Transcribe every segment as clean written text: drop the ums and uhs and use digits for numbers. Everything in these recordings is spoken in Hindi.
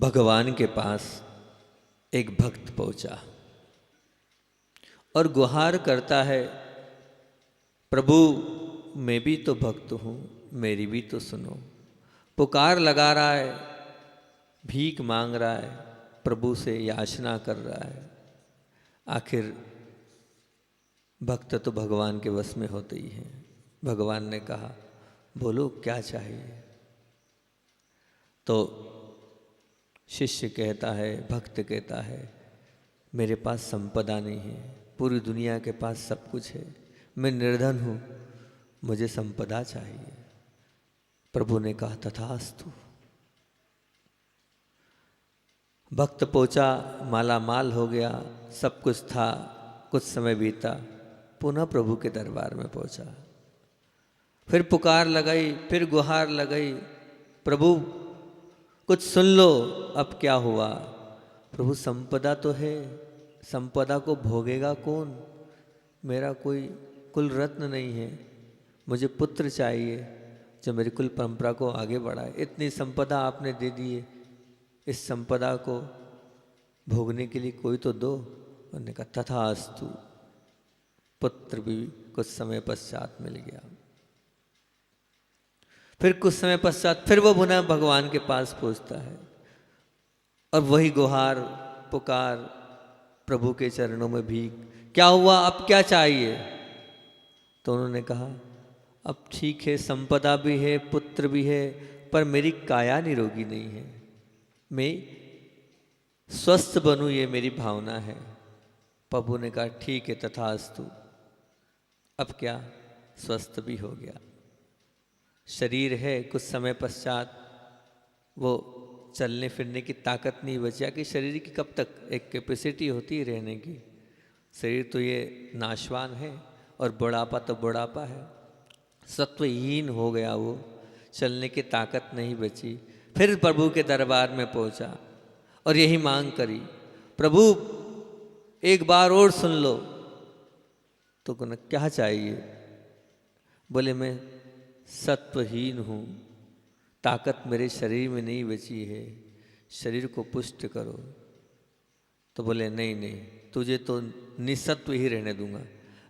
भगवान के पास एक भक्त पहुंचा और गुहार करता है, प्रभु मैं भी तो भक्त हूँ, मेरी भी तो सुनो। पुकार लगा रहा है, भीख मांग रहा है, प्रभु से याचना कर रहा है। आखिर भक्त तो भगवान के वश में होते ही हैं। भगवान ने कहा बोलो क्या चाहिए। तो शिष्य कहता है, भक्त कहता है, मेरे पास संपदा नहीं है, पूरी दुनिया के पास सब कुछ है, मैं निर्धन हूँ, मुझे संपदा चाहिए। प्रभु ने कहा तथास्तु। भक्त पहुंचा, माला माल हो गया, सब कुछ था। कुछ समय बीता, पुनः प्रभु के दरबार में पहुंचा। फिर पुकार लगाई, फिर गुहार लगाई, प्रभु कुछ सुन लो, अब क्या हुआ। प्रभु संपदा तो है, संपदा को भोगेगा कौन, मेरा कोई कुल रत्न नहीं है, मुझे पुत्र चाहिए जो मेरी कुल परंपरा को आगे बढ़ाए। इतनी संपदा आपने दे दी है, इस संपदा को भोगने के लिए कोई तो दो। उन्होंने कहा तथास्तु। पुत्र भी कुछ समय पश्चात मिल गया। फिर कुछ समय पश्चात फिर वो पुनः भगवान के पास पहुंचता है और वही गुहार पुकार, प्रभु के चरणों में भीख, क्या हुआ, अब क्या चाहिए। तो उन्होंने कहा अब ठीक है, संपदा भी है, पुत्र भी है, पर मेरी काया निरोगी नहीं है, मैं स्वस्थ बनूं ये मेरी भावना है। प्रभु ने कहा ठीक है तथास्तु। अब क्या, स्वस्थ भी हो गया। शरीर है, कुछ समय पश्चात वो चलने फिरने की ताकत नहीं बची। कि शरीर की कब तक एक कैपेसिटी होती है रहने की। शरीर तो ये नाशवान है और बुढ़ापा तो बुढ़ापा है। सत्वहीन हो गया वो, चलने की ताकत नहीं बची। फिर प्रभु के दरबार में पहुंचा और यही मांग करी, प्रभु एक बार और सुन लो। तो क्या चाहिए। बोले मैं सत्वहीन हूँ, ताकत मेरे शरीर में नहीं बची है, शरीर को पुष्ट करो। तो बोले नहीं नहीं, तुझे तो निसत्व ही रहने दूंगा।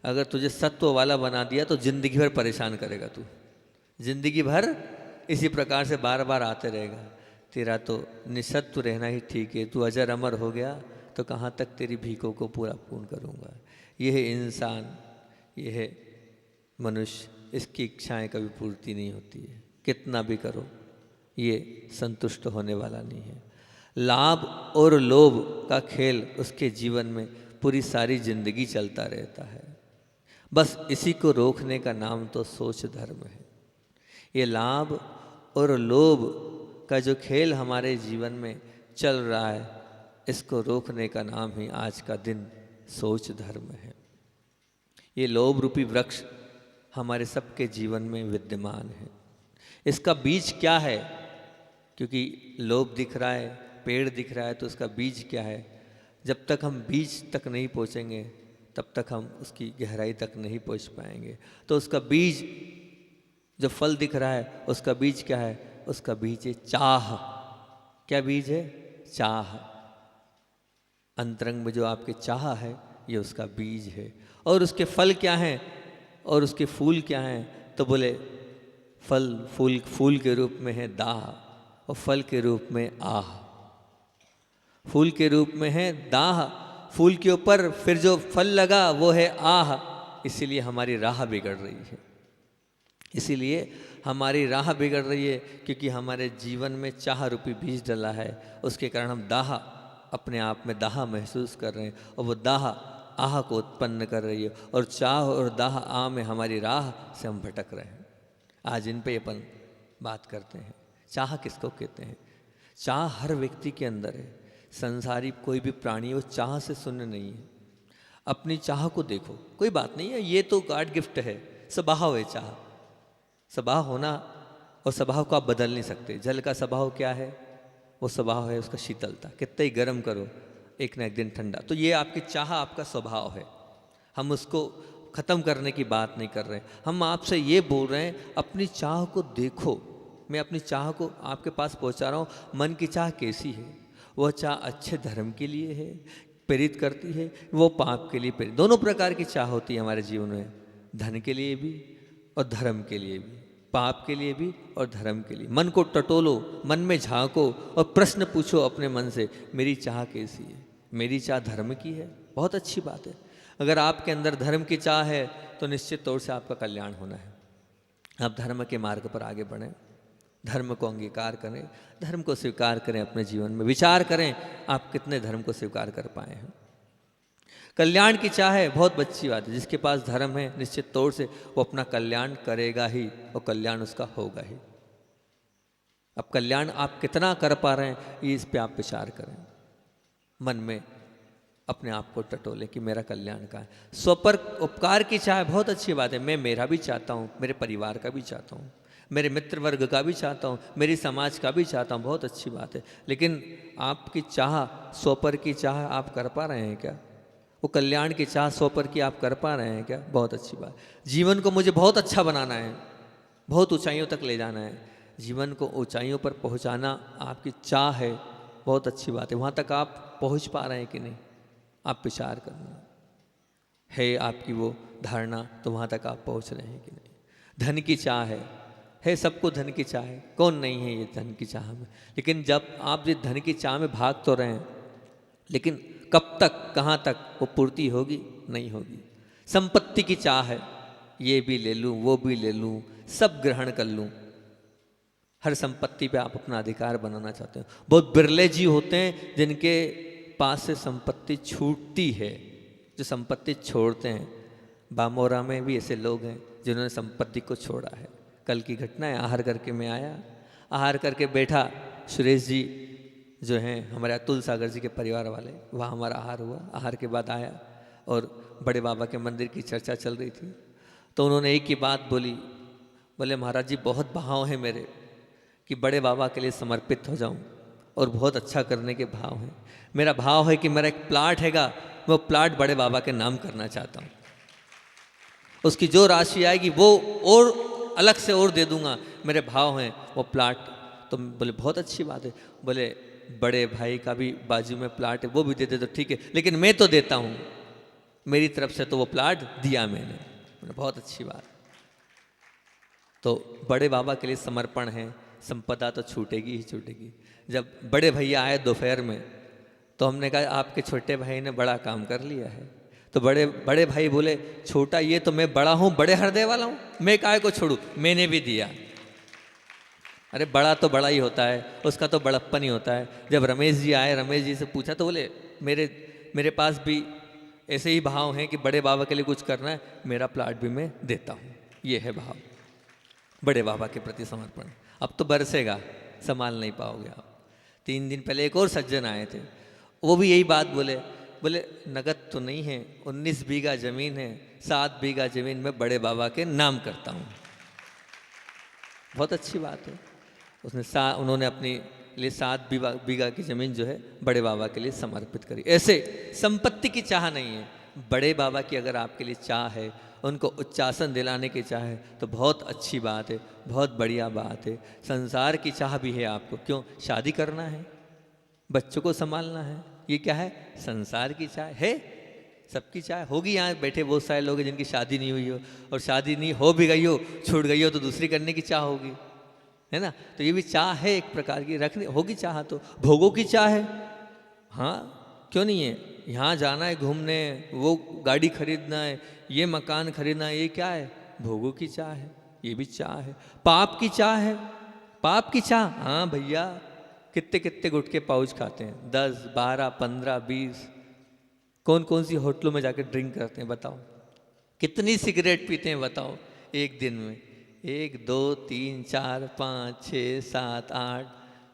अगर तुझे सत्व वाला बना दिया तो जिंदगी भर परेशान करेगा तू, जिंदगी भर इसी प्रकार से बार बार आते रहेगा। तेरा तो निसत्व रहना ही ठीक है, तू अजर अमर हो गया तो कहाँ तक तेरी भीखों को पूरा पूर्ण करूँगा। यह इंसान, यह मनुष्य, इसकी इच्छाएं कभी पूर्ति नहीं होती है, कितना भी करो ये संतुष्ट होने वाला नहीं है। लाभ और लोभ का खेल उसके जीवन में पूरी सारी जिंदगी चलता रहता है। बस इसी को रोकने का नाम तो सोच धर्म है। ये लाभ और लोभ का जो खेल हमारे जीवन में चल रहा है, इसको रोकने का नाम ही आज का दिन सोच धर्म है। ये लोभ रूपी वृक्ष हमारे सबके जीवन में विद्यमान है। इसका बीज क्या है, क्योंकि लोभ दिख रहा है, पेड़ दिख रहा है, तो उसका बीज क्या है। जब तक हम बीज तक नहीं पहुँचेंगे तब तक हम उसकी गहराई तक नहीं पहुँच पाएंगे। तो उसका बीज, जो फल दिख रहा है, उसका बीज क्या है, उसका बीज है चाह। क्या बीज है, चाह। अंतरंग में जो आपके चाह है, ये उसका बीज है। और उसके फल क्या हैं और उसके फूल क्या हैं। तो बोले फल, फूल के रूप में है दाह और फल के रूप में आह। फूल के रूप में है दाह, फूल के ऊपर फिर जो फल लगा वो है आह। इसीलिए हमारी राह बिगड़ रही है, इसीलिए हमारी राह बिगड़ रही है, क्योंकि हमारे जीवन में चाह रूपी बीज डला है। उसके कारण हम दाह, अपने आप में दाह महसूस कर रहे हैं और वो दाह आह को उत्पन्न कर रही है। और चाह और दाह आह में हमारी राह से हम भटक रहे हैं। आज इन पे अपन बात करते हैं। चाह किसको कहते हैं। चाह हर व्यक्ति के अंदर है। संसारी कोई भी प्राणी वो चाह से शून्य नहीं है। अपनी चाह को देखो, कोई बात नहीं है, ये तो गॉड गिफ्ट है, स्वभाव है चाह। स्वभाव होना, और स्वभाव को आप बदल नहीं सकते। जल का स्वभाव क्या है, वो स्वभाव है उसका शीतलता, कितना ही गर्म करो एक ना एक दिन ठंडा। तो ये आपकी चाह आपका स्वभाव है, हम उसको ख़त्म करने की बात नहीं कर रहे। हम आपसे ये बोल रहे हैं अपनी चाह को देखो। मैं अपनी चाह को आपके पास पहुंचा रहा हूँ। मन की चाह कैसी है? वह चाह अच्छे धर्म के लिए है, प्रेरित करती है, वो पाप के लिए प्रेरित। दोनों प्रकार की चाह होती है हमारे जीवन में, धन के लिए भी और धर्म के लिए भी, पाप के लिए भी और धर्म के लिए। मन को टटोलो, मन में झांको और प्रश्न पूछो अपने मन से, मेरी चाह कैसी है? मेरी चाह धर्म की है, बहुत अच्छी बात है। अगर आपके अंदर धर्म की चाह है तो निश्चित तौर से आपका कल्याण होना है। आप धर्म के मार्ग पर आगे बढ़ें, धर्म को अंगीकार करें, धर्म को स्वीकार करें, अपने जीवन में विचार करें आप कितने धर्म को स्वीकार कर पाए हैं। कल्याण की चाह है, बहुत अच्छी बात है। जिसके पास धर्म है निश्चित तौर से वो अपना कल्याण करेगा ही और कल्याण उसका होगा ही। अब कल्याण आप कितना कर पा रहे हैं ये इस पे आप विचार करें। मन में अपने आप को टटोले कि मेरा कल्याण का है। स्वपर उपकार की चाह बहुत अच्छी बात है। मैं मेरा भी चाहता हूँ, मेरे परिवार का भी चाहता हूँ, मेरे मित्र वर्ग का भी चाहता हूँ, मेरी समाज का भी चाहता हूँ, बहुत अच्छी बात है। लेकिन आपकी चाह, स्वपर की चाह आप कर पा रहे हैं क्या? वो कल्याण की चाह स्वपर की आप कर पा रहे हैं क्या? बहुत अच्छी बात। जीवन को मुझे बहुत अच्छा बनाना है, बहुत ऊंचाइयों तक ले जाना है, जीवन को ऊंचाइयों पर पहुंचाना आपकी चाह है, बहुत अच्छी बात है। वहाँ तक आप पहुँच पा रहे हैं कि नहीं, आप विचार करना है आपकी वो धारणा, तो वहाँ तक आप पहुँच रहे हैं कि नहीं। धन की चाह है सबको धन की चाह है, कौन नहीं है ये धन की चाह में। लेकिन जब आप ये धन की चाह में भाग तो रहे हैं, लेकिन कब तक, कहाँ तक वो पूर्ति होगी? नहीं होगी। संपत्ति की चाह है, ये भी ले लूँ, वो भी ले लूँ, सब ग्रहण कर लूँ। हर संपत्ति पे आप अपना अधिकार बनाना चाहते हो। बहुत बिरले जी होते हैं जिनके पास से संपत्ति छूटती है, जो संपत्ति छोड़ते हैं। बामोरा में भी ऐसे लोग हैं जिन्होंने संपत्ति को छोड़ा है। कल की घटना है, आहार करके मैं आया, आहार करके बैठा, सुरेश जी जो हैं हमारे अतुल सागर जी के परिवार वाले, वहाँ हमारा आहार हुआ। आहार के बाद आया और बड़े बाबा के मंदिर की चर्चा चल रही थी, तो उन्होंने एक ही बात बोली, बोले महाराज जी बहुत भाव है मेरे कि बड़े बाबा के लिए समर्पित हो जाऊं और बहुत अच्छा करने के भाव हैं। मेरा भाव है कि मेरा एक प्लाट हैगा, वो प्लाट बड़े बाबा के नाम करना चाहता हूँ, उसकी जो राशि आएगी वो और अलग से और दे दूंगा, मेरे भाव हैं वो प्लाट। तो बोले बहुत अच्छी बात है। बोले बड़े भाई का भी बाजू में प्लाट है, वो भी दे दे तो ठीक है, लेकिन मैं तो देता हूँ, मेरी तरफ से तो वो प्लाट दिया मैंने। बोले बहुत अच्छी बात। तो बड़े बाबा के लिए समर्पण है, संपदा तो छूटेगी ही छूटेगी। जब बड़े भैया आए दोपहर में तो हमने कहा आपके छोटे भाई ने बड़ा काम कर लिया है। तो बड़े भाई बोले छोटा ये तो मैं बड़ा हूँ, बड़े हृदय वाला हूँ, मैं काहे को छोड़ूं, मैंने भी दिया। अरे बड़ा तो बड़ा ही होता है, उसका तो बड़प्पन ही होता है। जब रमेश जी आए, रमेश जी से पूछा तो बोले मेरे पास भी ऐसे ही भाव हैं कि बड़े बाबा के लिए कुछ करना है, मेरा प्लाट भी मैं देता हूँ। ये है भाव, बड़े बाबा के प्रति समर्पण। अब तो बरसेगा, संभाल नहीं पाओगे आप। 3 दिन पहले एक और सज्जन आए थे, वो भी यही बात बोले नगद तो नहीं है, 19 बीघा जमीन है, 7 बीघा जमीन में बड़े बाबा के नाम करता हूँ। बहुत अच्छी बात है। उन्होंने अपने लिए 7 बीघा की जमीन जो है बड़े बाबा के लिए समर्पित करी। ऐसे संपत्ति की चाह नहीं है, बड़े बाबा की अगर आपके लिए चाह है, उनको उच्चासन दिलाने की चाह है तो बहुत अच्छी बात है, बहुत बढ़िया बात है। संसार की चाह भी है आपको, क्यों? शादी करना है, बच्चों को संभालना है, ये क्या है? संसार की चाह है। सबकी चाह होगी। यहाँ बैठे बहुत सारे लोग हैं जिनकी शादी नहीं हुई हो, और शादी नहीं हो भी गई हो, छूट गई हो तो दूसरी करने की चाह होगी, है ना? तो ये भी चाह है एक प्रकार की, रखनी होगी चाह। तो भोगों की चाह है, हाँ क्यों नहीं है? यहाँ जाना है घूमने, वो गाड़ी खरीदना है, ये मकान खरीदना है, ये क्या है? भोगों की चाह है, ये भी चाह है। पाप की चाह है, पाप की चाह, हाँ भैया कितने कितने गुटके पाउच खाते हैं, 10, 12, 15, 20, कौन कौन सी होटलों में जाकर ड्रिंक करते हैं बताओ, कितनी सिगरेट पीते हैं बताओ एक दिन में? 1, 2, 3, 4, 5, 6, 7, 8,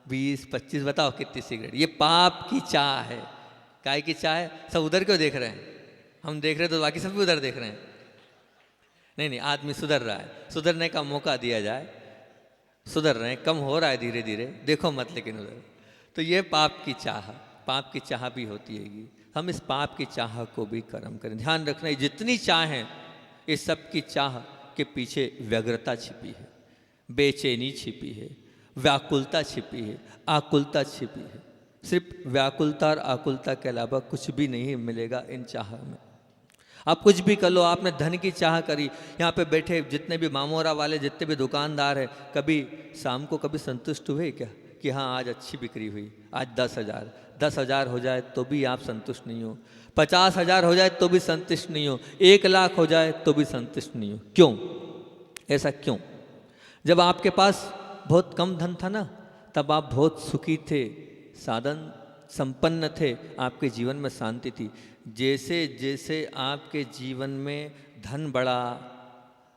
20, 25, बताओ कितनी सिगरेट। ये पाप की चाह है। काय की चाह है? सब उधर क्यों देख रहे हैं? हम देख रहे हैं तो बाकी सब भी उधर देख रहे हैं। नहीं, आदमी सुधर रहा है, सुधरने का मौका दिया जाए, सुधर रहे हैं, कम हो रहा है धीरे धीरे, देखो मत लेकिन उधर। तो ये पाप की चाह, पाप की चाह भी होती है। हम इस पाप की चाह को भी कर्म करें। ध्यान रखना, जितनी चाहें इस सब की चाह के पीछे व्यग्रता छिपी है, बेचैनी छिपी है, व्याकुलता छिपी है, आकुलता छिपी है। सिर्फ व्याकुलता और आकुलता के अलावा कुछ भी नहीं मिलेगा इन चाह में। आप कुछ भी कर लो, आपने धन की चाह करी, यहाँ पे बैठे जितने भी मामोरा वाले जितने भी दुकानदार हैं, कभी शाम को कभी संतुष्ट हुए क्या कि हाँ आज अच्छी बिक्री हुई, आज 10,000 हो जाए तो भी आप संतुष्ट नहीं हो, 50,000 हो जाए तो भी संतुष्ट नहीं हो, 1,00,000 हो जाए तो भी संतुष्ट नहीं हो। क्यों? ऐसा क्यों? जब आपके पास बहुत कम धन था ना, तब आप बहुत सुखी थे, साधन संपन्न थे, आपके जीवन में शांति थी। जैसे जैसे आपके जीवन में धन बढ़ा,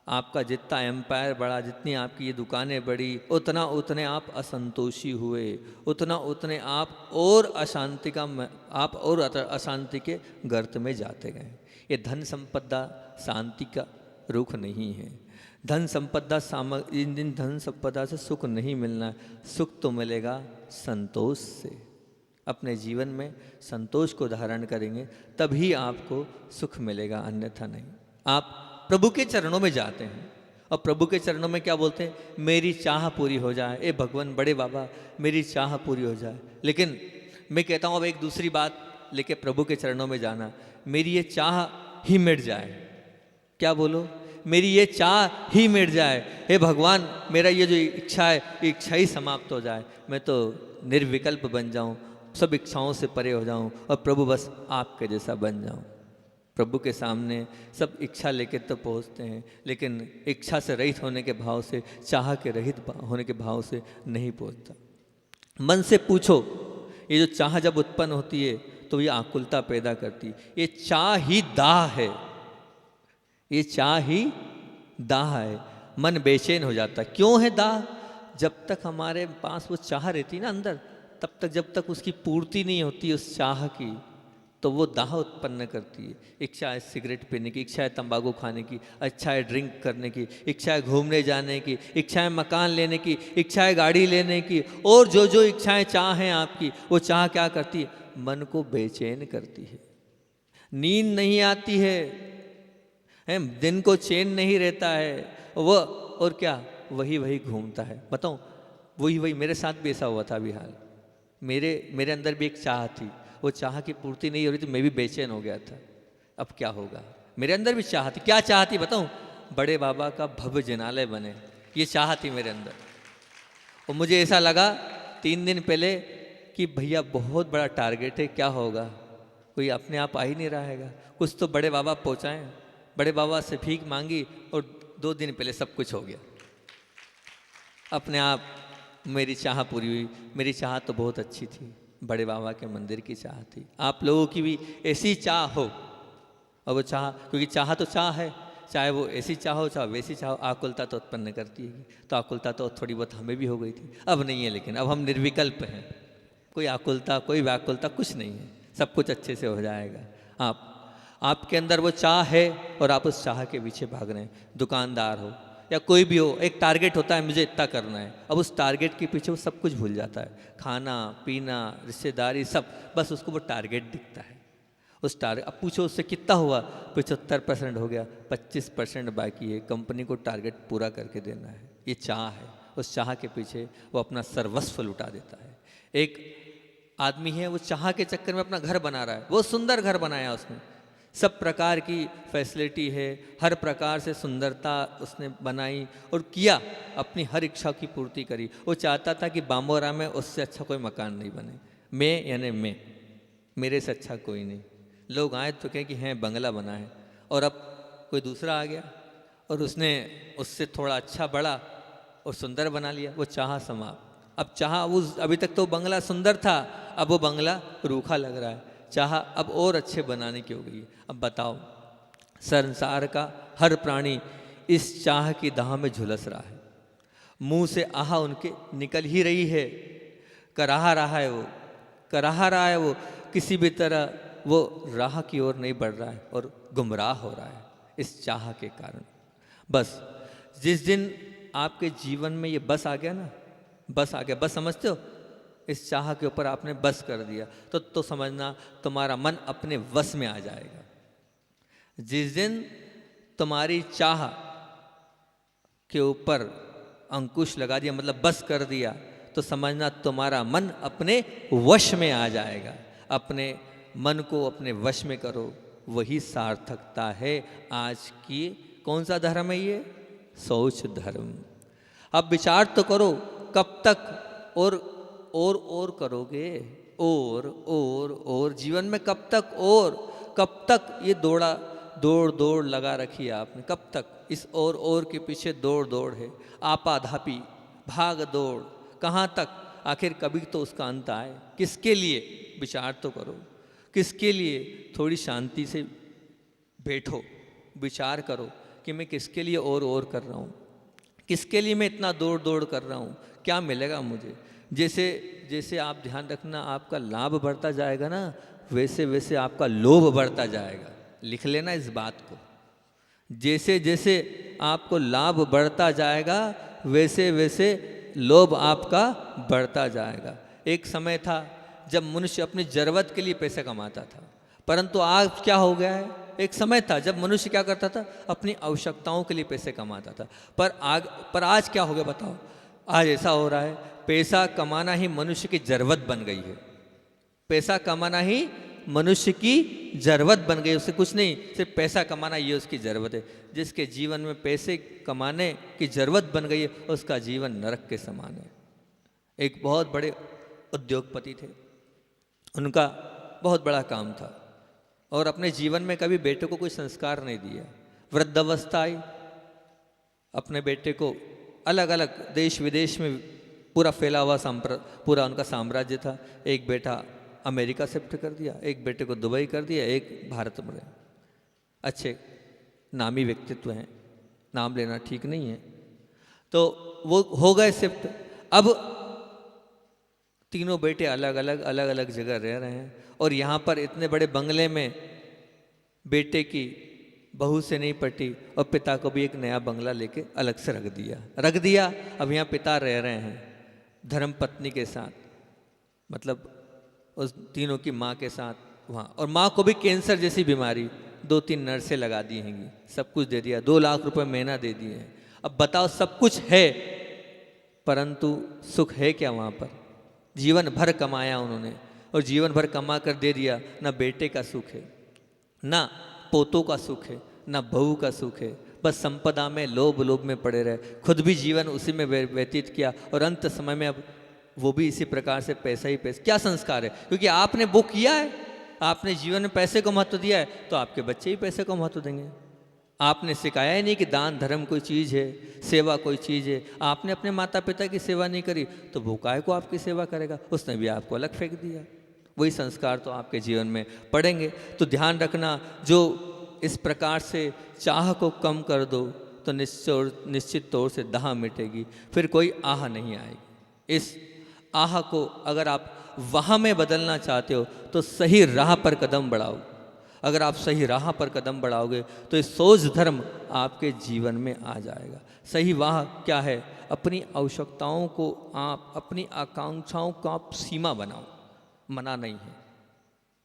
आपका जितना एम्पायर बढ़ा, जितनी आपकी ये दुकानें बढ़ी, उतना उतने आप असंतोषी हुए, उतना उतने आप और अशांति के गर्त में जाते गए। ये धन संपदा शांति का रुख नहीं है। धन संपदा इन धन संपदा से सुख नहीं मिलना है। सुख तो मिलेगा संतोष से। अपने जीवन में संतोष को धारण करेंगे तभी आपको सुख मिलेगा, अन्यथा नहीं। आप प्रभु के चरणों में जाते हैं और प्रभु के चरणों में क्या बोलते हैं? मेरी चाह पूरी हो जाए, ए भगवान बड़े बाबा मेरी चाह पूरी हो जाए। लेकिन मैं कहता हूँ अब एक दूसरी बात लेके प्रभु के चरणों में जाना, मेरी ये चाह ही मिट जाए। क्या बोलो? मेरी ये चाह ही मिट जाए, हे भगवान मेरा ये जो इच्छा है, ये इच्छा ही समाप्त हो जाए, मैं तो निर्विकल्प बन जाऊं, सब इच्छाओं से परे हो जाऊं और प्रभु बस आपके जैसा बन जाऊं। प्रभु के सामने सब इच्छा लेके तो पहुंचते हैं, लेकिन इच्छा से रहित होने के भाव से, चाह के रहित होने के भाव से नहीं पहुंचता। मन से पूछो, ये जो चाह जब उत्पन्न होती है तो ये आकुलता पैदा करती है। ये चाह ही दाह है, ये चाह ही दाह है। मन बेचैन हो जाता है। क्यों है दाह? जब तक हमारे पास वो चाह रहती है ना अंदर, तब तक जब तक उसकी पूर्ति नहीं होती उस चाह की, तो वो दाह उत्पन्न करती है। इच्छा है सिगरेट पीने की, इच्छा है तंबाकू खाने की, इच्छा है ड्रिंक करने की, इच्छा है घूमने जाने की, इच्छा है मकान लेने की, इच्छा है गाड़ी लेने की, और जो जो इच्छाएं चाह हैं आपकी, वो चाह क्या करती है? मन को बेचैन करती है। नींद नहीं आती है, दिन को चैन नहीं रहता है वो, और क्या वही वही घूमता है। बताऊं, वही मेरे साथ भी ऐसा हुआ था अभी हाल। मेरे अंदर भी एक चाह थी, वो चाह की पूर्ति नहीं हो रही थी, मैं भी बेचैन हो गया था। अब क्या होगा? मेरे अंदर भी चाह थी। क्या चाह थी बताऊं? बड़े बाबा का भव्य जिनालय बने, ये चाह थी मेरे अंदर। और मुझे ऐसा लगा 3 दिन पहले कि भैया बहुत बड़ा टारगेट है, क्या होगा? कोई अपने आप आ ही नहीं रहेगा, कुछ तो बड़े बाबा पहुँचाएँ। बड़े बाबा से भीख मांगी और 2 दिन पहले सब कुछ हो गया। अपने आप मेरी चाह पूरी हुई। मेरी चाह तो बहुत अच्छी थी, बड़े बाबा के मंदिर की चाह थी। आप लोगों की भी ऐसी चाह हो, और वो चाह, क्योंकि चाह तो चाह है, चाहे वो ऐसी चाह हो चाहे वैसी चाह हो, आकुलता तो उत्पन्न करती है। तो आकुलता तो थोड़ी बहुत हमें भी हो गई थी, अब नहीं है। लेकिन अब हम निर्विकल्प हैं, कोई आकुलता कोई व्याकुलता कुछ नहीं है, सब कुछ अच्छे से हो जाएगा। आपके अंदर वो चाह है और आप उस चाह के पीछे भाग रहे हैं। दुकानदार हो या कोई भी हो, एक टारगेट होता है, मुझे इतना करना है। अब उस टारगेट के पीछे वो सब कुछ भूल जाता है, खाना पीना रिश्तेदारी सब, बस उसको वो टारगेट दिखता है। उस टारगेट, अब पूछो उससे कितना हुआ, 75% हो गया, 25% बाकी है, कंपनी को टारगेट पूरा करके देना है। ये चाह है, उस चाह के पीछे वो अपना सर्वस्व लुटा देता है। एक आदमी है, वो चाह के चक्कर में अपना घर बना रहा है, वो सुंदर घर बनाया उसने, सब प्रकार की फैसिलिटी है, हर प्रकार से सुंदरता उसने बनाई और किया, अपनी हर इच्छा की पूर्ति करी। वो चाहता था कि बामोरा में उससे अच्छा कोई मकान नहीं बने, मैं यानी मैं, मेरे से अच्छा कोई नहीं। लोग आए तो कहें कि हैं बंगला बना है, और अब कोई दूसरा आ गया और उसने उससे थोड़ा अच्छा बड़ा और सुंदर बना लिया, वो चाह समाप्त। अब चाह उस, अभी तक तो बंगला सुंदर था, अब वो बंगला रूखा लग रहा है, चाह अब और अच्छे बनाने की हो गई। अब बताओ, संसार का हर प्राणी इस चाह की दाह में झुलस रहा है, मुंह से आह उनके निकल ही रही है, कराहा रहा है वो, कराहा रहा है वो, किसी भी तरह वो राह की ओर नहीं बढ़ रहा है और गुमराह हो रहा है इस चाह के कारण। बस जिस दिन आपके जीवन में ये बस आ गया ना, बस आ गया, बस समझते हो, इस चाह के ऊपर आपने बस कर दिया तो समझना तुम्हारा मन अपने वश में आ जाएगा। जिस दिन तुम्हारी चाह के ऊपर अंकुश लगा दिया, मतलब बस कर दिया, तो समझना तुम्हारा मन अपने वश में आ जाएगा। अपने मन को अपने वश में करो, वही सार्थकता है आज की। कौन सा धर्म है ये? शौच धर्म। अब विचार तो करो, कब तक और करोगे? और जीवन में कब तक? और कब तक ये दौड़ लगा रखी है आपने? कब तक इस और के पीछे दौड़ है, आपाधापी, भाग दौड़, कहाँ तक? आखिर कभी तो उसका अंत आए। किसके लिए? विचार तो करो, किसके लिए? थोड़ी शांति से बैठो, विचार करो कि मैं किसके लिए और कर रहा हूँ, किसके लिए मैं इतना दौड़ कर रहा हूँ, क्या मिलेगा मुझे? जैसे जैसे आप ध्यान रखना, आपका लाभ बढ़ता जाएगा ना, वैसे वैसे आपका लोभ बढ़ता जाएगा। लिख लेना इस बात को। जैसे जैसे आपको लाभ बढ़ता जाएगा, वैसे वैसे लोभ आपका बढ़ता जाएगा। एक समय था जब मनुष्य अपनी ज़रूरत के लिए पैसे कमाता था, परंतु आज क्या हो गया है? एक समय था जब मनुष्य क्या करता था? अपनी आवश्यकताओं के लिए पैसे कमाता था। पर आज क्या हो गया बताओ? आज ऐसा हो रहा है, पैसा कमाना ही मनुष्य की ज़रूरत बन गई है। पैसा कमाना ही मनुष्य की ज़रूरत बन गई। उससे कुछ नहीं, सिर्फ पैसा कमाना ये उसकी ज़रूरत है। जिसके जीवन में पैसे कमाने की ज़रूरत बन गई है, उसका जीवन नरक के समान है। एक बहुत बड़े उद्योगपति थे, उनका बहुत बड़ा काम था, और अपने जीवन में कभी बेटे को कोई संस्कार नहीं दिया। वृद्धावस्था आई, अपने बेटे को अलग अलग देश विदेश में पूरा फैला हुआ पूरा उनका साम्राज्य था। एक बेटा अमेरिका शिफ्ट कर दिया, एक बेटे को दुबई कर दिया, एक भारत में। अच्छे नामी व्यक्तित्व हैं, नाम लेना ठीक नहीं है, तो वो हो गए शिफ्ट। अब तीनों बेटे अलग अलग जगह रह रहे हैं, और यहाँ पर इतने बड़े बंगले में बेटे की बहू से नहीं पटी, और पिता को भी एक नया बंगला लेके अलग से रख दिया। अब यहाँ पिता रह रहे हैं धर्म पत्नी के साथ, मतलब उस तीनों की माँ के साथ वहाँ, और माँ को भी कैंसर जैसी बीमारी, 2-3 नर्सें लगा दी हैंगी, सब कुछ दे दिया, 2 लाख रुपए महीना दे दिए हैं। अब बताओ, सब कुछ है, परंतु सुख है क्या वहाँ पर? जीवन भर कमाया उन्होंने, और जीवन भर कमा कर दे दिया। ना बेटे का सुख है, ना पोतों का सुख है, ना बहू का सुख है। बस संपदा में लोभ में पड़े रहे, खुद भी जीवन उसी में व्यतीत किया, और अंत समय में अब वो भी इसी प्रकार से पैसा ही पैसा। क्या संस्कार है? क्योंकि आपने वो किया है, आपने जीवन में पैसे को महत्व दिया है, तो आपके बच्चे ही पैसे को महत्व देंगे। आपने सिखाया ही नहीं कि दान धर्म कोई चीज़ है, सेवा कोई चीज़ है। आपने अपने माता पिता की सेवा नहीं करी, तो वो काय को आपकी सेवा करेगा? उसने भी आपको अलग फेंक दिया। वही संस्कार तो आपके जीवन में पड़ेंगे। तो ध्यान रखना, जो इस प्रकार से चाह को कम कर दो, तो निश्चित तौर से दाह मिटेगी, फिर कोई आह नहीं आएगी। इस आह को अगर आप वाह में बदलना चाहते हो, तो सही राह पर कदम बढ़ाओ। अगर आप सही राह पर कदम बढ़ाओगे, तो ये सोच धर्म आपके जीवन में आ जाएगा। सही वाह क्या है? अपनी आवश्यकताओं को आप, अपनी आकांक्षाओं को आप सीमा बनाओ। मना नहीं है,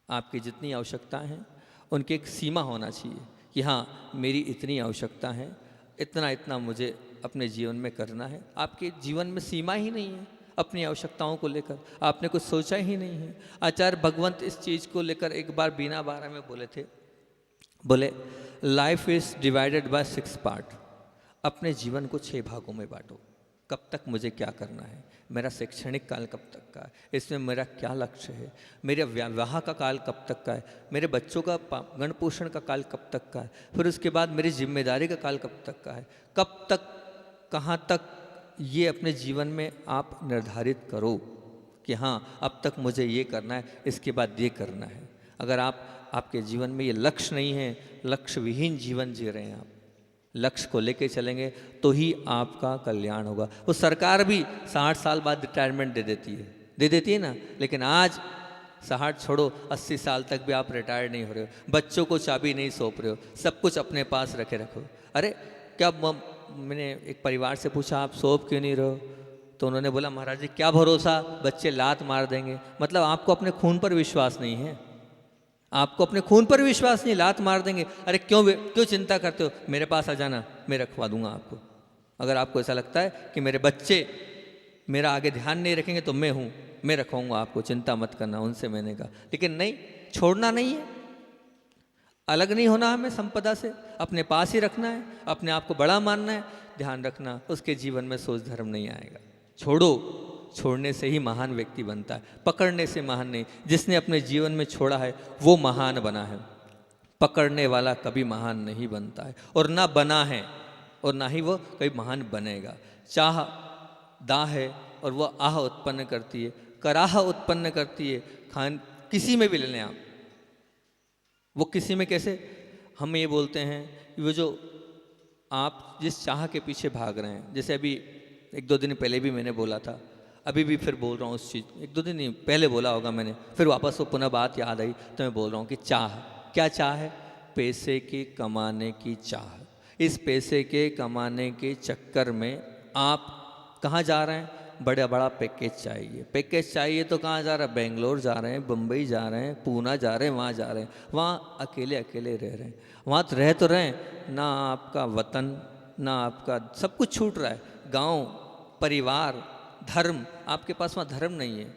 आपकी जितनी आवश्यकताएं हैं उनकी एक सीमा होना चाहिए कि हाँ, मेरी इतनी आवश्यकता है, इतना मुझे अपने जीवन में करना है। आपके जीवन में सीमा ही नहीं है अपनी आवश्यकताओं को लेकर, आपने कुछ सोचा ही नहीं है। आचार्य भगवंत इस चीज़ को लेकर एक बार बीना बारह में बोले थे, बोले life is divided by 6 part. अपने जीवन को 6 भागों में बांटो। कब तक मुझे क्या करना है, मेरा शैक्षणिक काल कब तक का है, इसमें मेरा क्या लक्ष्य है, मेरे विवाह का काल कब तक का है, मेरे बच्चों का गण पोषण का काल कब तक का है, फिर उसके बाद मेरी जिम्मेदारी का काल कब तक का है, कब तक कहाँ तक, ये अपने जीवन में आप निर्धारित करो कि हाँ, अब तक मुझे ये करना है, इसके बाद ये करना है। अगर आपके जीवन में ये लक्ष्य नहीं है, लक्ष्य विहीन जीवन जी रहे हैं आप, लक्ष्य को लेके चलेंगे तो ही आपका कल्याण होगा। वो सरकार भी 60 साल बाद रिटायरमेंट दे देती है ना, लेकिन आज 60 छोड़ो, 80 साल तक भी आप रिटायर नहीं हो रहे हो, बच्चों को चाबी नहीं सौंप रहे हो, सब कुछ अपने पास रखो। अरे क्या, मैंने एक परिवार से पूछा आप सौंप क्यों नहीं रहे हो, तो उन्होंने बोला महाराज जी क्या भरोसा, बच्चे लात मार देंगे। मतलब आपको अपने खून पर विश्वास नहीं है, आपको अपने खून पर विश्वास नहीं, लात मार देंगे। अरे क्यों चिंता करते हो, मेरे पास आ जाना, मैं रखवा दूंगा आपको। अगर आपको ऐसा लगता है कि मेरे बच्चे मेरा आगे ध्यान नहीं रखेंगे तो मैं हूँ, मैं रखूँगा आपको, चिंता मत करना। उनसे मैंने कहा, लेकिन नहीं, छोड़ना नहीं है, अलग नहीं होना हमें संपदा से, अपने पास ही रखना है, अपने आप को बड़ा मानना है। ध्यान रखना, उसके जीवन में सोच धर्म नहीं आएगा। छोड़ो, छोड़ने से ही महान व्यक्ति बनता है, पकड़ने से महान नहीं। जिसने अपने जीवन में छोड़ा है वो महान बना है, पकड़ने वाला कभी महान नहीं बनता है, और ना बना है, और ना ही वो कभी महान बनेगा। चाह दाह है और वो आह उत्पन्न करती है, कराह उत्पन्न करती है। खान किसी में भी ले लें आप, वो किसी में कैसे, हम ये बोलते हैं कि वो जो आप जिस चाह के पीछे भाग रहे हैं, जैसे अभी 1-2 दिन पहले भी मैंने बोला था, अभी भी फिर बोल रहा हूँ उस चीज़, 1-2 दिन नहीं पहले बोला होगा मैंने, फिर वापस वो पुनः बात याद आई तो मैं बोल रहा हूँ कि चाह, क्या चाह है? पैसे के कमाने की चाह। इस पैसे के कमाने के चक्कर में आप कहाँ जा रहे हैं? बड़ा बड़ा पैकेज चाहिए, पैकेज चाहिए तो कहाँ जा रहे हैं? बेंगलोर जा रहे हैं, बम्बई जा रहे हैं, पूना जा रहे हैं, वहाँ जा रहे हैं, वहाँ अकेले अकेले रह रहे हैं। वहाँ तो रह तो रहे हैं, ना आपका वतन, ना आपका, सब कुछ छूट रहा है, गांव, परिवार, धर्म, आपके पास वहाँ धर्म नहीं है,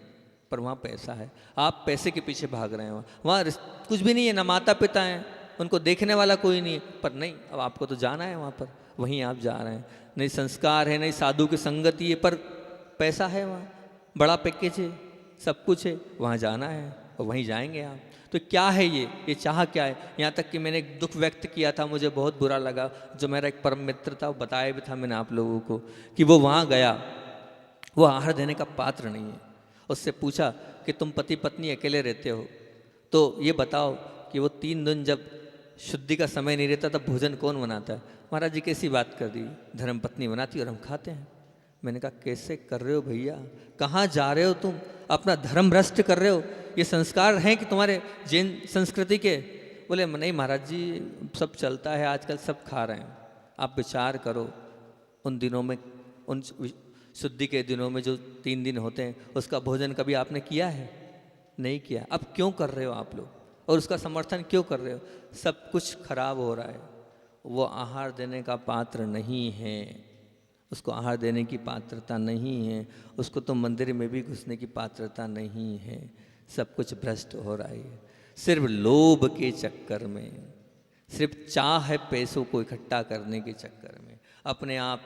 पर वहाँ पैसा है, आप पैसे के पीछे भाग रहे हैं। वहाँ कुछ भी नहीं है, ना माता पिता हैं, उनको देखने वाला कोई नहीं है, पर नहीं, अब आपको तो जाना है वहाँ पर, वहीं आप जा रहे हैं। नहीं संस्कार है, नहीं साधु की संगति है, पर पैसा है, वहाँ बड़ा पैकेज है, सब कुछ है, वहाँ जाना है और वहीं जाएंगे आप। तो क्या है ये चाह क्या है? यहाँ तक कि मैंने एक दुख व्यक्त किया था, मुझे बहुत बुरा लगा, जो मेरा एक परम मित्र था, वो बताया भी था मैंने आप लोगों को, कि वो वहाँ गया, वो आहार देने का पात्र नहीं है। उससे पूछा कि तुम पति पत्नी अकेले रहते हो, तो ये बताओ कि वो 3 दिन जब शुद्धि का समय नहीं रहता तब भोजन कौन बनाता है? महाराज जी कैसी बात कर दी, धर्म पत्नी बनाती और हम खाते हैं। मैंने कहा कैसे कर रहे हो भैया, कहाँ जा रहे हो तुम, अपना धर्म भ्रष्ट कर रहे हो, ये संस्कार हैं कि तुम्हारे जैन संस्कृति के? बोले नहीं महाराज जी, सब चलता है आजकल, सब खा रहे हैं। आप विचार करो, उन दिनों में, उन शुद्धि के दिनों में जो 3 दिन होते हैं, उसका भोजन कभी आपने किया है? नहीं किया। अब क्यों कर रहे हो आप लोग, और उसका समर्थन क्यों कर रहे हो? सब कुछ खराब हो रहा है। वो आहार देने का पात्र नहीं है, उसको आहार देने की पात्रता नहीं है, उसको तो मंदिर में भी घुसने की पात्रता नहीं है। सब कुछ भ्रष्ट हो रहा है, सिर्फ लोभ के चक्कर में, सिर्फ चाह है पैसों को इकट्ठा करने के चक्कर में, अपने आप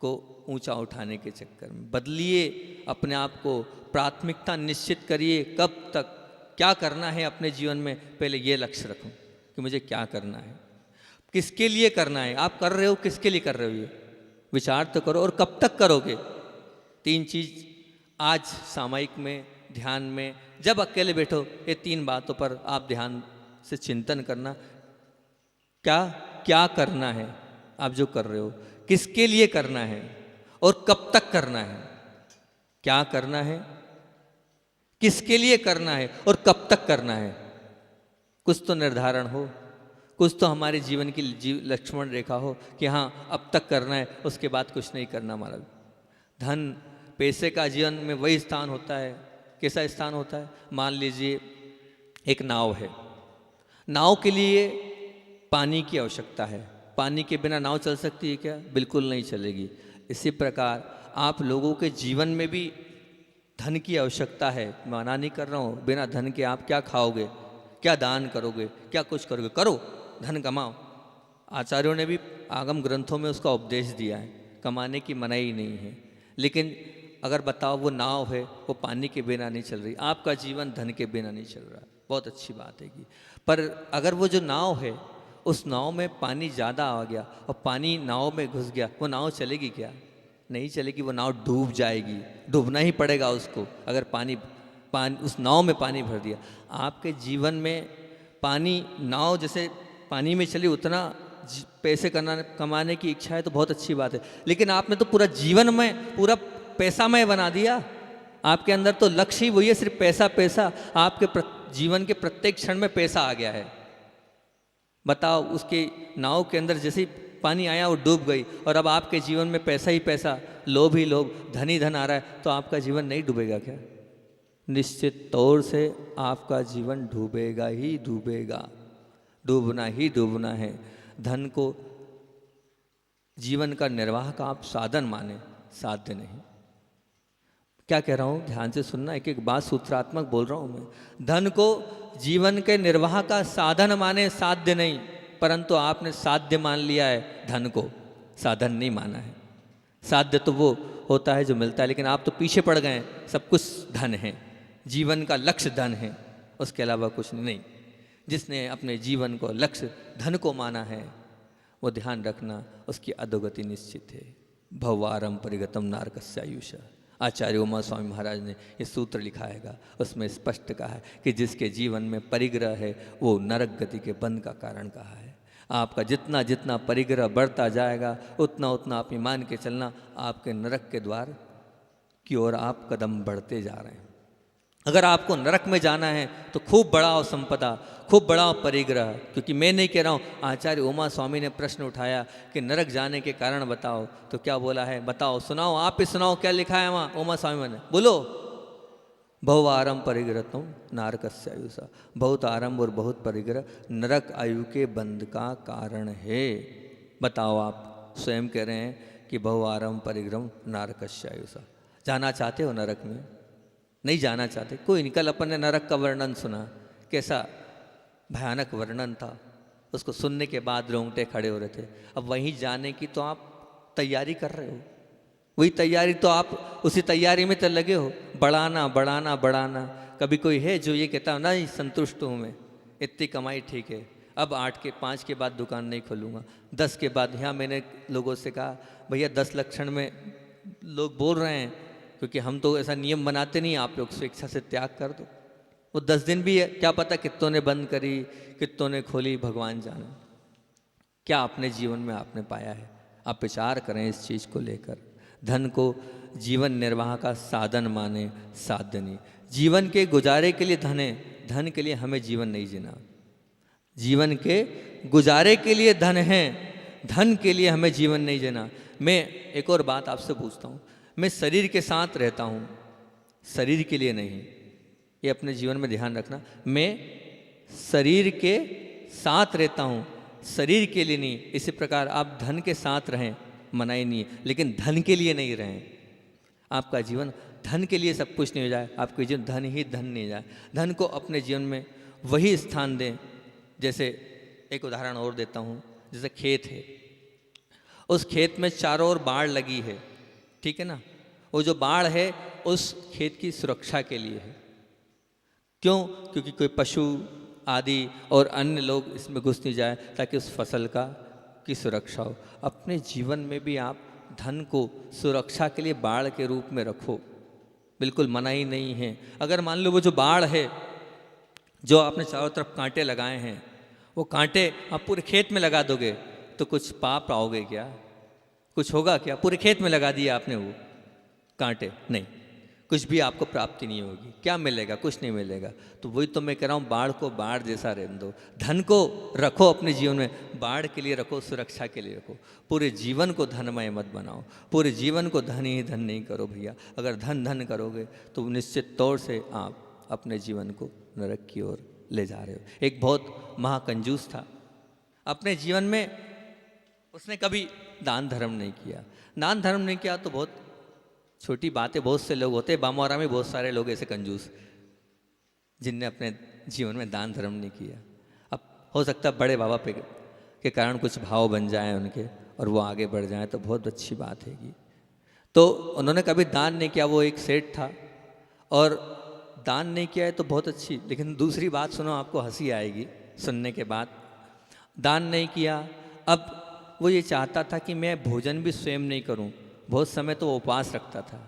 को ऊंचा उठाने के चक्कर में। बदलिए अपने आप को, प्राथमिकता निश्चित करिए, कब तक क्या करना है अपने जीवन में, पहले ये लक्ष्य रखो कि मुझे क्या करना है, किसके लिए करना है। आप कर रहे हो, किसके लिए कर रहे हो, ये विचार तो करो, और कब तक करोगे। 3 चीज आज सामयिक में, ध्यान में, जब अकेले बैठो, ये 3 बातों पर आप ध्यान से चिंतन करना। क्या क्या करना है आप जो कर रहे हो, किसके लिए करना है और कब तक करना है। क्या करना है, किसके लिए करना है और कब तक करना है। कुछ तो निर्धारण हो, कुछ तो हमारे जीवन की लक्ष्मण रेखा हो कि हाँ अब तक करना है, उसके बाद कुछ नहीं करना। हमारा धन पैसे का जीवन में वही स्थान होता है। कैसा स्थान होता है? मान लीजिए एक नाव है, नाव के लिए पानी की आवश्यकता है, पानी के बिना नाव चल सकती है क्या? बिल्कुल नहीं चलेगी। इसी प्रकार आप लोगों के जीवन में भी धन की आवश्यकता है। मना नहीं कर रहा हूँ, बिना धन के आप क्या खाओगे, क्या दान करोगे, क्या कुछ करोगे? करो, धन कमाओ। आचार्यों ने भी आगम ग्रंथों में उसका उपदेश दिया है, कमाने की मनाही नहीं है। लेकिन अगर बताओ वो नाव है, वो पानी के बिना नहीं चल रही, आपका जीवन धन के बिना नहीं चल रहा, बहुत अच्छी बात है कि, पर अगर वो जो नाव है, उस नाव में पानी ज़्यादा आ गया और पानी नाव में घुस गया, वो नाव चलेगी क्या? नहीं चलेगी, वो नाव डूब जाएगी, डूबना ही पड़ेगा उसको। अगर पानी उस नाव में पानी भर दिया। आपके जीवन में पानी, नाव जैसे पानी में चली, उतना पैसे कमाने की इच्छा है तो बहुत अच्छी बात है, लेकिन आपने तो पूरा जीवन में पूरा पैसामय बना दिया। आपके अंदर तो लक्ष्य ही वही है, सिर्फ पैसा पैसा। आपके जीवन के प्रत्येक क्षण में पैसा आ गया है। बताओ, उसके नाव के अंदर जैसे ही पानी आया वो डूब गई, और अब आपके जीवन में पैसा ही पैसा, लोभ ही लोभ, धन ही धन आ रहा है, तो आपका जीवन नहीं डूबेगा क्या? निश्चित तौर से आपका जीवन डूबेगा ही डूबेगा, डूबना ही डूबना है। धन को जीवन का निर्वाह का आप साधन माने, साध्य नहीं। क्या कह रहा हूँ, ध्यान से सुनना, एक एक बात सूत्रात्मक बोल रहा हूँ मैं। धन को जीवन के निर्वाह का साधन माने, साध्य नहीं। परंतु आपने साध्य मान लिया है, धन को साधन नहीं माना है। साध्य तो वो होता है जो मिलता है, लेकिन आप तो पीछे पड़ गए हैं। सब कुछ धन है, जीवन का लक्ष्य धन है, उसके अलावा कुछ नहीं। जिसने अपने जीवन को लक्ष्य धन को माना है, वो ध्यान रखना उसकी अधोगति निश्चित है। भववारम परिगतम नारकस्यायुष, आचार्य उमा स्वामी महाराज ने ये सूत्र लिखा हैगा, उसमें स्पष्ट कहा है कि जिसके जीवन में परिग्रह है वो नरक गति के बंध का कारण कहा है। आपका जितना जितना परिग्रह बढ़ता जाएगा, उतना उतना आप मान के चलना आपके नरक के द्वार की ओर आप कदम बढ़ते जा रहे हैं। अगर आपको नरक में जाना है तो खूब बढ़ाओ संपदा, खूब बढ़ाओ परिग्रह। क्योंकि मैं नहीं कह रहा हूँ, आचार्य उमा स्वामी ने प्रश्न उठाया कि नरक जाने के कारण बताओ, तो क्या बोला है, बताओ, सुनाओ, आप ही सुनाओ, क्या लिखा है वहाँ उमा स्वामी ने, बोलो। बहु आरंभ परिग्रहतम नारकस्य आयुषा, बहुत आरंभ और बहुत परिग्रह नरक आयु के बंध का कारण है। बताओ, आप स्वयं कह रहे हैं कि बहु आरंभ परिग्रह नारकस्य आयुषा। जाना चाहते हो नरक में? नहीं जाना चाहते? कोई नहीं। कल अपन ने नरक का वर्णन सुना, कैसा भयानक वर्णन था। उसको सुनने के बाद रोंगटे खड़े हो रहे थे। अब वहीं जाने की तो आप तैयारी कर रहे हो, वही तैयारी तो आप उसी तैयारी में तो लगे हो, बढ़ाना बढ़ाना बढ़ाना। कभी कोई है जो ये कहता नहीं संतुष्ट हूँ मैं, इतनी कमाई ठीक है, अब 5 के बाद दुकान नहीं खोलूँगा, 10 के बाद। यहाँ मैंने लोगों से कहा, भैया 10 लक्षण में लोग बोल रहे हैं, क्योंकि हम तो ऐसा नियम बनाते नहीं, आप लोग स्वेच्छा से त्याग कर दो। वो 10 दिन भी है, क्या पता कितनों ने बंद करी, कितनों ने खोली, भगवान जाने। क्या अपने जीवन में आपने पाया है? आप विचार करें इस चीज़ को लेकर। धन को जीवन निर्वाह का साधन माने, साध्य नहीं। जीवन के गुजारे के लिए धन है, धन के लिए हमें जीवन नहीं जीना। जीवन के गुजारे के लिए धन है, धन के लिए हमें जीवन नहीं जीना। मैं एक और बात आपसे पूछता हूँ, मैं शरीर के साथ रहता हूँ, शरीर के लिए नहीं। ये अपने जीवन में ध्यान रखना। मैं शरीर के साथ रहता हूँ, शरीर के लिए नहीं। इसी प्रकार आप धन के साथ रहें, मना ही नहीं है, लेकिन धन के लिए नहीं रहें। आपका जीवन धन के लिए सब कुछ नहीं हो जाए, आपका जीवन धन ही धन नहीं जाए। धन को अपने जीवन में वही स्थान दें। जैसे एक उदाहरण और देता हूँ, जैसे खेत है, उस खेत में चारों ओर बाड़ लगी है, ठीक है ना। वो जो बाड़ है उस खेत की सुरक्षा के लिए है। क्यों? क्योंकि कोई पशु आदि और अन्य लोग इसमें घुस नहीं जाए, ताकि उस फसल की सुरक्षा हो। अपने जीवन में भी आप धन को सुरक्षा के लिए बाड़ के रूप में रखो, बिल्कुल मना ही नहीं है। अगर मान लो वो जो बाड़ है, जो आपने चारों तरफ कांटे लगाए हैं, वो कांटे आप पूरे खेत में लगा दोगे तो कुछ पा पाओगे क्या? कुछ होगा क्या? पूरे खेत में लगा दिया आपने वो कांटे, नहीं, कुछ भी आपको प्राप्ति नहीं होगी। क्या मिलेगा? कुछ नहीं मिलेगा। तो वही तो मैं कह रहा हूँ, बाढ़ को बाढ़ जैसा रहने दो। धन को रखो अपने जीवन में, बाढ़ के लिए रखो, सुरक्षा के लिए रखो। पूरे जीवन को धनमय मत बनाओ, पूरे जीवन को धन ही धन नहीं करो भैया। अगर धन धन करोगे तो निश्चित तौर से आप अपने जीवन को नरक की ओर ले जा रहे हो। एक बहुत महाकंजूस था, अपने जीवन में उसने कभी दान धर्म नहीं किया। दान धर्म नहीं किया तो बहुत छोटी बात है, बहुत से लोग होते हैं, बामौरा में बहुत सारे लोग ऐसे कंजूस जिनने अपने जीवन में दान धर्म नहीं किया। अब हो सकता है बड़े बाबा पे के कारण कुछ भाव बन जाएं उनके और वो आगे बढ़ जाएं, तो बहुत अच्छी बात है। तो उन्होंने कभी दान नहीं किया। वो एक सेठ था और दान नहीं किया है तो बहुत अच्छी, लेकिन दूसरी बात सुनो, आपको हंसी आएगी सुनने के बाद। दान नहीं किया, अब वो ये चाहता था कि मैं भोजन भी स्वयं नहीं करूं। बहुत समय तो वो उपवास रखता था।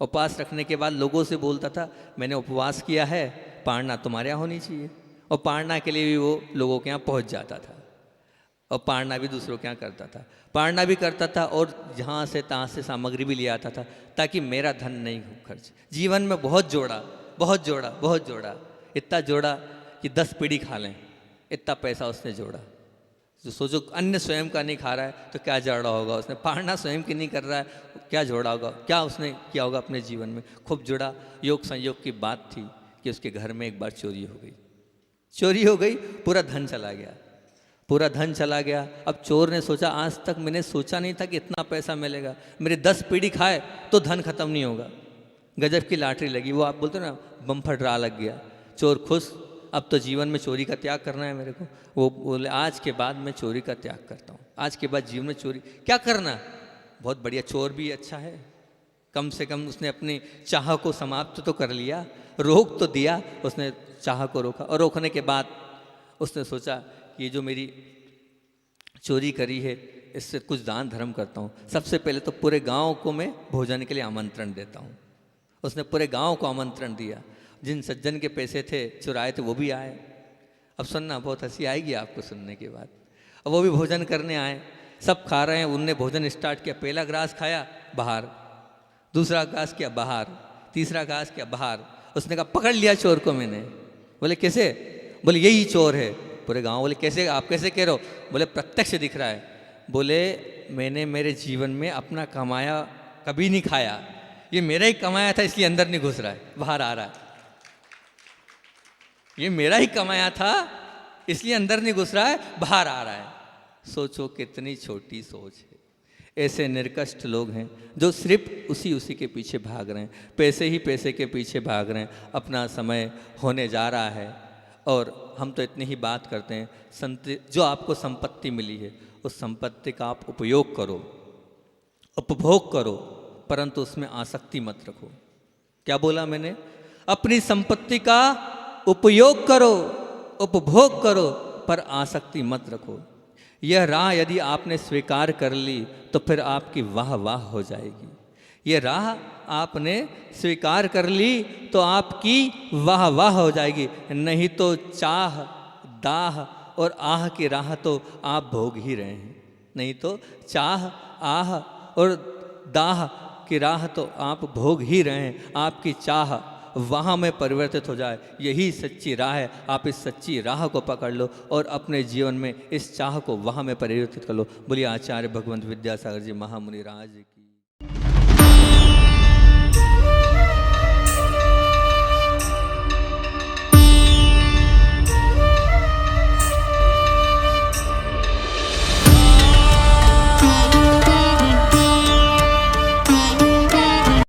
उपवास रखने के बाद लोगों से बोलता था, मैंने उपवास किया है, पारना तुम्हारे यहाँ होनी चाहिए। और पारना के लिए भी वो लोगों के यहाँ पहुँच जाता था और पारना भी दूसरों के यहाँ करता था। पारना भी करता था और जहाँ से तहाँ से सामग्री भी ले आता था, ताकि मेरा धन नहीं हो खर्च। जीवन में बहुत जोड़ा, बहुत जोड़ा, बहुत जोड़ा, इतना जोड़ा कि 10 पीढ़ी खा लें, इतना पैसा उसने जोड़ा। जो सोचो, अन्य स्वयं का नहीं खा रहा है तो क्या जोड़ा होगा उसने? पारना स्वयं की नहीं कर रहा है, क्या जोड़ा होगा? क्या उसने किया होगा अपने जीवन में? खूब जुड़ा। योग संयोग की बात थी कि उसके घर में एक बार चोरी हो गई। चोरी हो गई, पूरा धन चला गया, पूरा धन चला गया। अब चोर ने सोचा, आज तक मैंने सोचा नहीं था कि इतना पैसा मिलेगा, मेरे 10 पीढ़ी खाए तो धन खत्म नहीं होगा। गजब की लॉटरी लगी, वो आप बोलते हो ना बम्पर ड्रा लग गया, चोर खुश, अब तो जीवन में चोरी का त्याग करना है मेरे को। वो बोले आज के बाद मैं चोरी का त्याग करता हूँ, आज के बाद जीवन में चोरी क्या करना। बहुत बढ़िया, चोर भी अच्छा है, कम से कम उसने अपनी चाह को समाप्त तो कर लिया, रोक तो दिया, उसने चाह को रोका। और रोकने के बाद उसने सोचा कि ये जो मेरी चोरी करी है इससे कुछ दान धर्म करता हूँ। सबसे पहले तो पूरे गांव को मैं भोजन के लिए आमंत्रण देता हूँ। उसने पूरे गांव को आमंत्रण दिया, जिन सज्जन के पैसे थे चुराए थे वो भी आए। अब सुनना, बहुत हंसी आएगी आपको सुनने के बाद। अब वो भी भोजन करने आए, सब खा रहे हैं। उनने भोजन स्टार्ट किया, पहला ग्रास खाया बाहर, दूसरा ग्रास किया बाहर, तीसरा ग्रास किया बाहर। उसने कहा पकड़ लिया चोर को मैंने। बोले कैसे? बोले यही चोर है। पूरे गांव बोले कैसे, आप कैसे कह रहे हो? बोले प्रत्यक्ष दिख रहा है। बोले मैंने मेरे जीवन में अपना कमाया कभी नहीं खाया, ये मेरा ही कमाया था इसलिए अंदर नहीं घुस रहा है, बाहर आ रहा है। ये मेरा ही कमाया था इसलिए अंदर नहीं घुस रहा है, बाहर आ रहा है। सोचो कितनी छोटी सोच है। ऐसे निर्कष्ट लोग हैं जो सिर्फ उसी के पीछे भाग रहे हैं, पैसे ही पैसे के पीछे भाग रहे हैं। अपना समय होने जा रहा है और हम तो इतनी ही बात करते हैं। जो आपको संपत्ति मिली है उस संपत्ति का आप उपयोग करो, उपभोग करो, परंतु उसमें आसक्ति मत रखो। क्या बोला मैंने? अपनी संपत्ति का उपयोग करो, उपभोग करो, पर आसक्ति मत रखो। यह राह यदि आपने स्वीकार कर ली तो फिर आपकी वाह वाह हो जाएगी। यह राह आपने स्वीकार कर ली तो आपकी वाह वाह हो जाएगी, नहीं तो चाह दाह और आह की राह तो आप भोग ही रहे हैं। नहीं तो चाह आह और दाह की राह तो आप भोग ही रहे हैं। आपकी चाह वहाँ में परिवर्तित हो जाए, यही सच्ची राह है। आप इस सच्ची राह को पकड़ लो और अपने जीवन में इस चाह को वहाँ में परिवर्तित कर लो। बोलिए आचार्य भगवंत विद्यासागर जी महामुनि राज की।